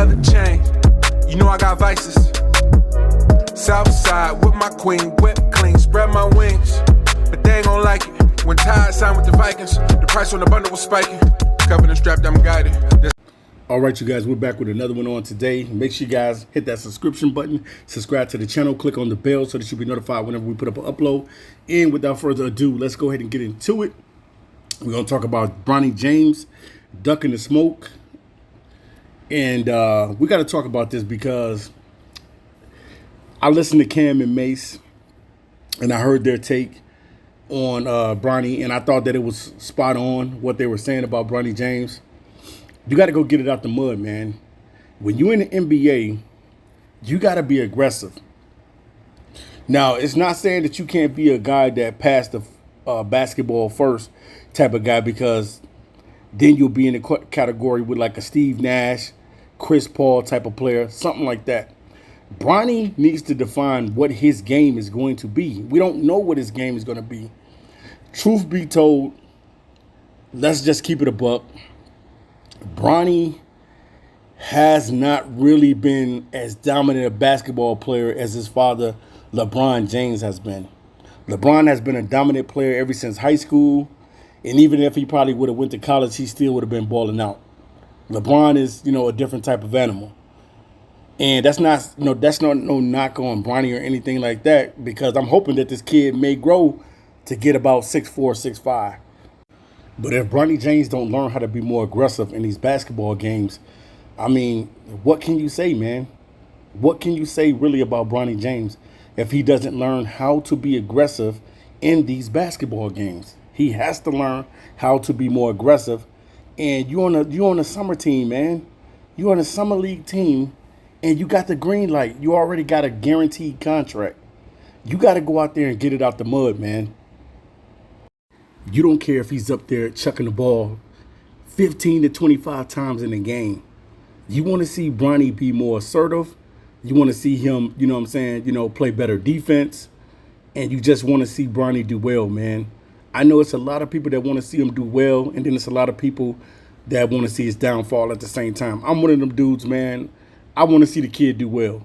another chain. You know I got vices. South side with my queen, whip clean, spread my wings. But they ain't gon' like it. When Tide signed with the Vikings, the price on the bundle was spiking. Covered and strapped, I'm guided. All right, you guys, we're back with another one on today. Make sure you guys hit that subscription button, subscribe to the channel, click on the bell so that you'll be notified whenever we put up an upload. And without further ado, let's go ahead and get into it. We're going to talk about Bronny James, Duckin the smoke. And we got to talk about this because I listened to Cam and Mace, and I heard their take on Bronny, and I thought that it was spot on what they were saying about Bronny James. You got to go get it out the mud, man. When you're in the NBA, you got to be aggressive. Now, it's not saying that you can't be a guy that passed the basketball first type of guy, because then you'll be in the category with like a Steve Nash, Chris Paul type of player, something like that. Bronny needs to define what his game is going to be. We don't know what his game is going to be. Truth be told, let's just keep it a buck. Bronny has not really been as dominant a basketball player as his father, LeBron James, has been. LeBron has been a dominant player ever since high school, and even if he probably would have went to college, he still would have been balling out. LeBron is, a different type of animal. And that's not no knock on Bronny or anything like that, because I'm hoping that this kid may grow to get about 6'4", 6'5". But if Bronny James don't learn how to be more aggressive in these basketball games, I mean, what can you say, man? What can you say really about Bronny James if he doesn't learn how to be aggressive in these basketball games? He has to learn how to be more aggressive. And you on a summer team, man. You on a summer league team, and you got the green light. You already got a guaranteed contract. You got to go out there and get it out the mud, man. You don't care if he's up there chucking the ball 15 to 25 times in a game. You want to see Bronny be more assertive. You want to see him, play better defense. And you just want to see Bronny do well, man. I know it's a lot of people that want to see him do well, and then it's a lot of people that want to see his downfall at the same time. I'm one of them dudes, man. I want to see the kid do well.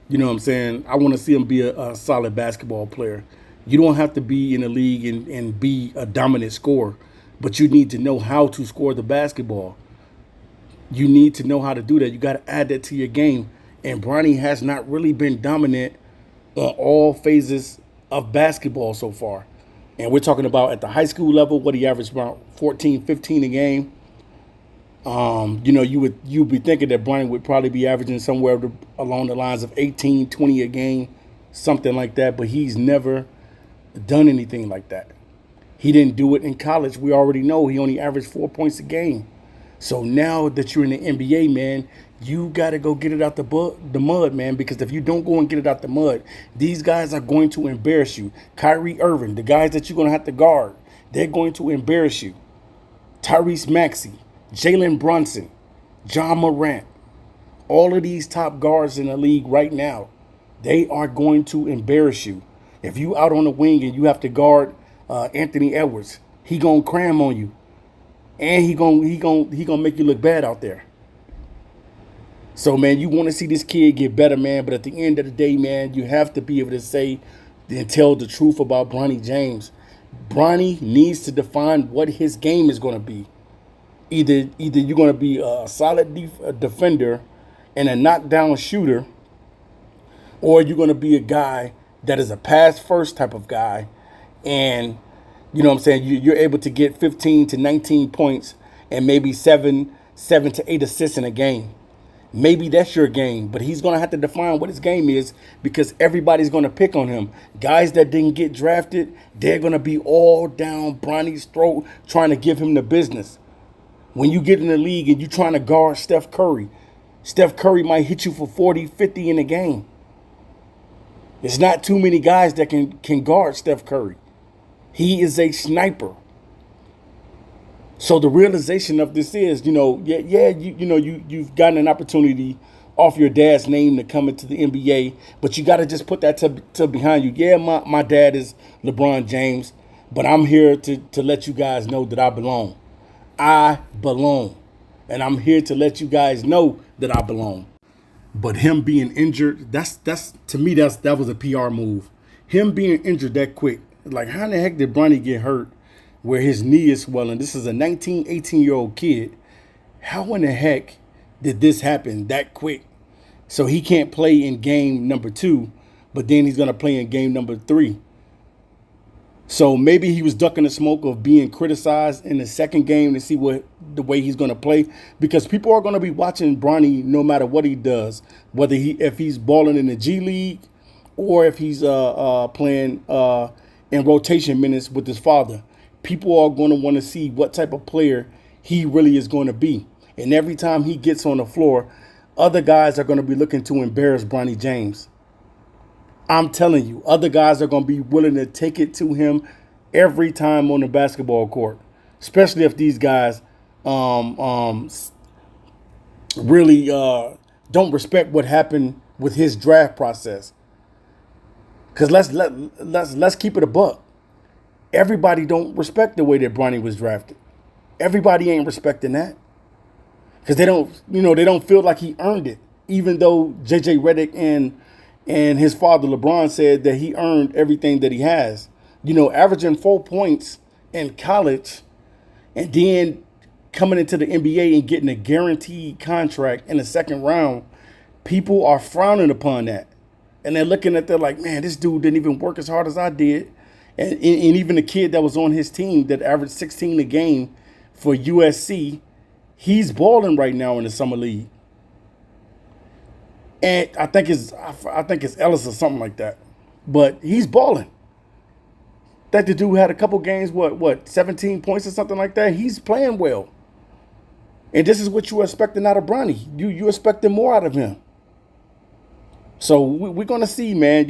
You know what I'm saying? I want to see him be a solid basketball player. You don't have to be in the league and be a dominant scorer, but you need to know how to score the basketball. You need to know how to do that. You got to add that to your game. And Bronny has not really been dominant on all phases of basketball so far. And we're talking about at the high school level, what he averaged about 14, 15 a game. You'd be thinking that Bronny would probably be averaging somewhere along the lines of 18, 20 a game, something like that. But he's never done anything like that. He didn't do it in college. We already know he only averaged 4 points a game. So now that you're in the NBA, man, you got to go get it out the mud, man, because if you don't go and get it out the mud, these guys are going to embarrass you. Kyrie Irving, the guys that you're going to have to guard, they're going to embarrass you. Tyrese Maxey, Jalen Brunson, John Morant, all of these top guards in the league right now, they are going to embarrass you. If you out on the wing and you have to guard Anthony Edwards, he gonna cram on you, and he gonna make you look bad out there. So, man, you want to see this kid get better, man. But at the end of the day, man, you have to be able to say and tell the truth about Bronny James. Bronny needs to define what his game is going to be. Either you're going to be a solid defender and a knockdown shooter, or you're going to be a guy that is a pass-first type of guy, and you're able to get 15 to 19 points and maybe 7 to 8 assists in a game. Maybe that's your game, but he's going to have to define what his game is, because everybody's going to pick on him. Guys that didn't get drafted, they're going to be all down Bronny's throat trying to give him the business. When you get in the league and you're trying to guard Steph Curry might hit you for 40, 50 in a game. There's not too many guys that can guard Steph Curry. He is a sniper. So the realization of this is, you've gotten an opportunity off your dad's name to come into the NBA, but you got to just put that to behind you. Yeah, my dad is LeBron James, but I'm here to let you guys know that I belong. I belong. And I'm here to let you guys know that I belong. But him being injured, that's to me, that was a PR move. Him being injured that quick. Like, how in the heck did Bronny get hurt where his knee is swelling? This is a 19, 18-year-old kid. How in the heck did this happen that quick? So he can't play in game number 2, but then he's going to play in game number 3. So maybe he was ducking the smoke of being criticized in the second game to see what the way he's going to play, because people are going to be watching Bronny no matter what he does, whether if he's balling in the G League or if he's playing in rotation minutes with his father. People are going to want to see what type of player he really is going to be. And every time he gets on the floor, other guys are going to be looking to embarrass Bronny James. I'm telling you, other guys are going to be willing to take it to him every time on the basketball court, especially if these guys really don't respect what happened with his draft process. Because let's keep it a buck. Everybody don't respect the way that Bronny was drafted. Everybody ain't respecting that, because they don't feel like he earned it, even though JJ Redick and his father LeBron said that he earned everything that he has. Averaging 4 points in college and then coming into the NBA and getting a guaranteed contract in the second round, people are frowning upon that. And they're looking at that like, man, this dude didn't even work as hard as I did. And even the kid that was on his team that averaged 16 a game for USC, he's balling right now in the summer league. And I think it's Ellis or something like that. But he's balling. That the dude had a couple games, 17 points or something like that. He's playing well. And this is what you're expecting out of Bronny. You expecting more out of him. So we're going to see, man,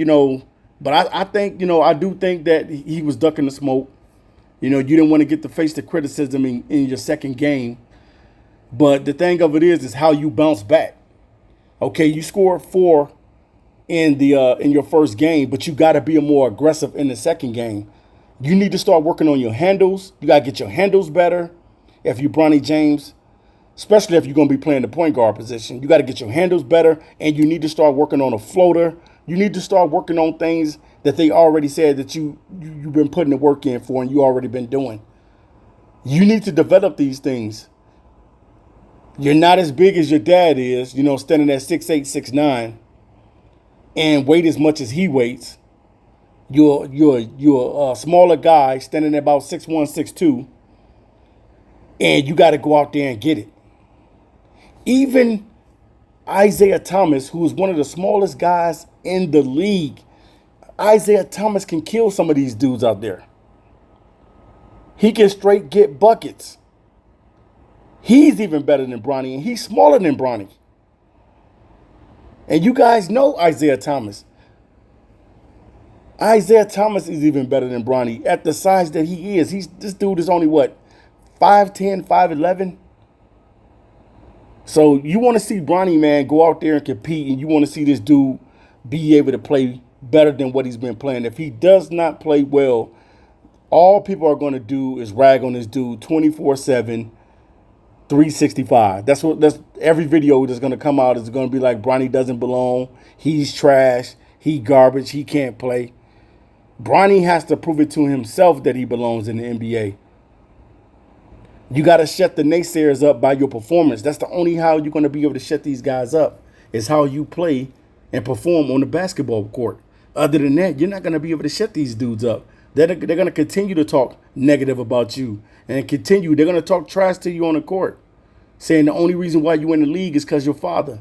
But I think, I do think that he was ducking the smoke. You didn't want to get to face the criticism in your second game. But the thing of it is how you bounce back. Okay, you scored 4 in your first game, but you got to be more aggressive in the second game. You need to start working on your handles. You got to get your handles better if you're Bronny James, especially if you're going to be playing the point guard position. You got to get your handles better, and you need to start working on a floater. You need to start working on things that they already said that you've been putting the work in for and you already been doing. You need to develop these things. You're not as big as your dad is, standing at 6'8", 6'9", and weight as much as he weights. You're a smaller guy standing at about 6'1", 6'2", and you got to go out there and get it. Even Isaiah Thomas, who is one of the smallest guys in the league, Isaiah Thomas can kill some of these dudes out there. He can straight get buckets. He's even better than Bronny, and he's smaller than Bronny. And you guys know Isaiah Thomas. Isaiah Thomas is even better than Bronny at the size that he is. This dude is only 5'10", 5'11". So you want to see Bronny, man, go out there and compete, and you want to see this dude be able to play better than what he's been playing. If he does not play well, all people are going to do is rag on this dude 24/7, 365. That's every video that's going to come out is going to be like, Bronny doesn't belong. He's trash. He garbage. He can't play. Bronny has to prove it to himself that he belongs in the NBA. You got to shut the naysayers up by your performance. That's the only how you're going to be able to shut these guys up, is how you play and perform on the basketball court. Other than that, you're not going to be able to shut these dudes up. They're going to continue to talk negative about you and they're going to talk trash to you on the court, saying the only reason why you're in the league is because your father.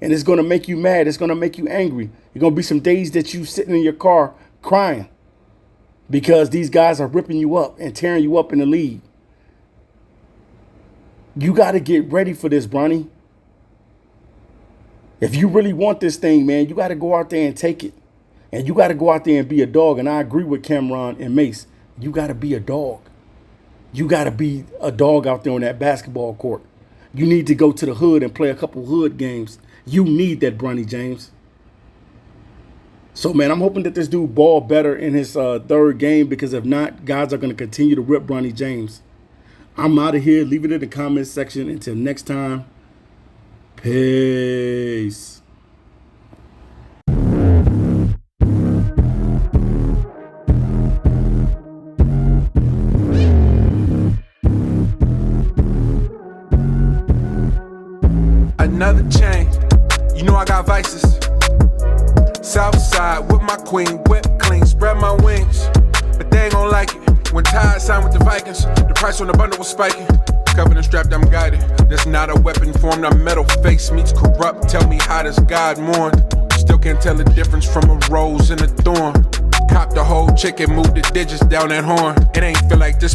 And it's going to make you mad. It's going to make you angry. You're going to be some days that you sitting in your car crying because these guys are ripping you up and tearing you up in the league. You got to get ready for this, Bronny. If you really want this thing, man, you got to go out there and take it. And you got to go out there and be a dog. And I agree with Cameron and Mace. You got to be a dog. You got to be a dog out there on that basketball court. You need to go to the hood and play a couple hood games. You need that, Bronny James. So, man, I'm hoping that this dude ball better in his third game, because if not, guys are going to continue to rip Bronny James. I'm out of here. Leave it in the comments section. Until next time, peace. Another chain, you know I got vices. Southside with my queen, whip clean, spread my wings. But they ain't gon' like it. When Tide signed with the Vikings, the price on the bundle was spiking. Covered and strapped, I'm guided. That's not a weapon formed, a metal face meets corrupt. Tell me how does God mourn? Still can't tell the difference from a rose and a thorn. Cop the whole chicken, move the digits down that horn. It ain't feel like this